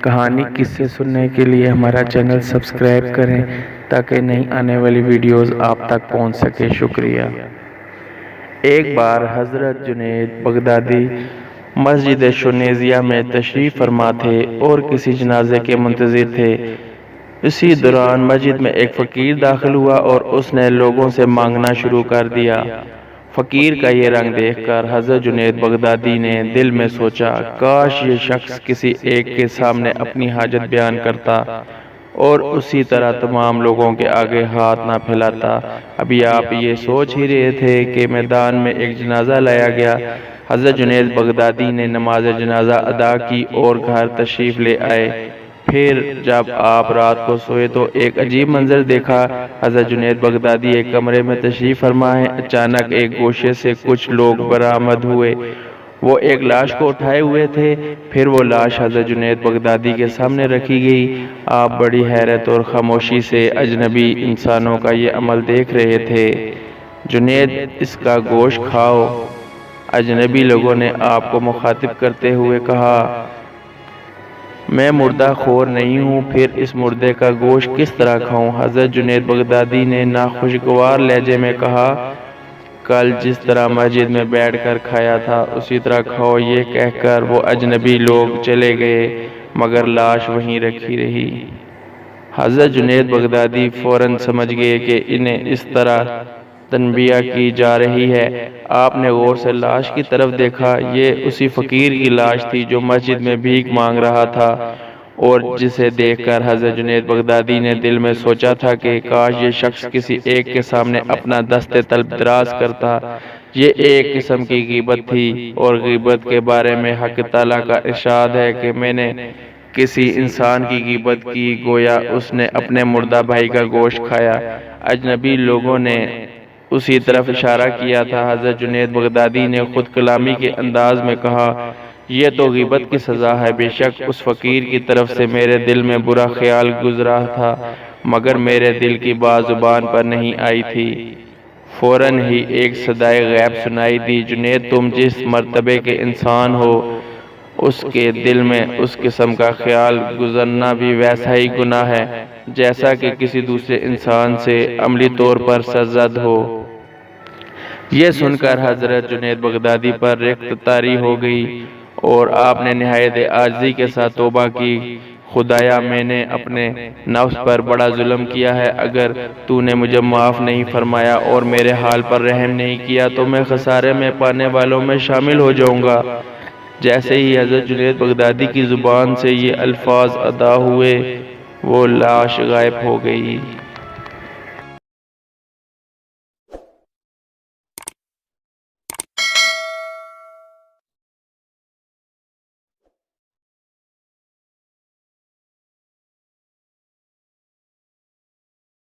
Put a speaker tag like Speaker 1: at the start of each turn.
Speaker 1: کہانی قصے سننے کے لیے ہمارا چینل سبسکرائب کریں تاکہ نئی آنے والی ویڈیوز آپ تک پہنچ سکے۔ شکریہ۔ ایک بار حضرت جنید بغدادی مسجد شنیزیہ میں تشریف فرما تھے اور کسی جنازے کے منتظر تھے۔ اسی دوران مسجد میں ایک فقیر داخل ہوا اور اس نے لوگوں سے مانگنا شروع کر دیا۔ فقیر کا یہ رنگ دیکھ کر حضرت جنید بغدادی نے دل میں سوچا، کاش یہ شخص کسی ایک کے سامنے اپنی حاجت بیان کرتا اور اسی طرح تمام لوگوں کے آگے ہاتھ نہ پھیلاتا۔ ابھی آپ یہ سوچ ہی رہے تھے کہ میدان میں ایک جنازہ لایا گیا۔ حضرت جنید بغدادی نے نماز جنازہ ادا کی اور گھر تشریف لے آئے۔ پھر جب آپ رات کو سوئے تو ایک عجیب منظر دیکھا۔ حضرت جنید بغدادی ایک کمرے میں تشریف فرما ہے، اچانک ایک گوشے سے کچھ لوگ برآمد ہوئے۔ وہ ایک لاش کو اٹھائے ہوئے تھے۔ پھر وہ لاش حضرت جنید بغدادی کے سامنے رکھی گئی۔ آپ بڑی حیرت اور خاموشی سے اجنبی انسانوں کا یہ عمل دیکھ رہے تھے۔ جنید، اس کا گوشت کھاؤ۔ اجنبی لوگوں نے آپ کو مخاطب کرتے ہوئے کہا، میں مردہ خور نہیں ہوں، پھر اس مردے کا گوشت کس طرح کھاؤں؟ حضرت جنید بغدادی نے ناخوشگوار لہجے میں کہا، کل جس طرح مسجد میں بیٹھ کر کھایا تھا اسی طرح کھاؤ۔ یہ کہہ کر وہ اجنبی لوگ چلے گئے مگر لاش وہیں رکھی رہی۔ حضرت جنید بغدادی فوراً سمجھ گئے کہ انہیں اس طرح تنبیہ کی جا رہی ہے۔ آپ نے غور سے لاش کی طرف دیکھا۔ یہ اسی فقیر کی لاش تھی جو مسجد میں بھیک مانگ رہا تھا اور جسے دیکھ کر حضرت جنید بغدادی نے دل میں سوچا تھا کہ کاش یہ شخص کسی ایک کے سامنے اپنا دست طلب دراز کرتا۔ یہ ایک قسم کی غیبت تھی اور غیبت کے بارے میں حق تعالیٰ کا ارشاد ہے کہ میں نے کسی انسان کی غیبت کی گویا اس نے اپنے مردہ بھائی کا گوشت کھایا۔ اجنبی لوگوں نے اسی طرف اشارہ کیا تھا۔ حضرت جنید بغدادی نے خود کلامی کے انداز میں کہا، یہ تو غیبت کی سزا ہے۔ بے شک اس فقیر کی طرف سے میرے دل میں برا خیال گزرا تھا مگر میرے دل کی بات زبان پر نہیں آئی تھی۔ فوراً ہی ایک صدائے غیب سنائی دی، جنید، تم جس مرتبے کے انسان ہو اس کے دل میں اس قسم کا خیال گزرنا بھی ویسا ہی گناہ ہے جیسا کہ کسی دوسرے انسان سے عملی طور پر سرزد ہو۔ یہ سن کر حضرت جنید بغدادی پر ریخت طاری ہو گئی اور آپ نے نہایت عاجزی کے ساتھ توبہ کی، خدایا، میں نے اپنے نفس پر بڑا ظلم کیا ہے۔ اگر تو نے مجھے معاف نہیں فرمایا اور میرے حال پر رحم نہیں کیا تو میں خسارے میں پانے والوں میں شامل ہو جاؤں گا۔ جیسے ہی حضرت جنید بغدادی کی زبان سے یہ الفاظ ادا ہوئے وہ لاش غائب ہو گئی۔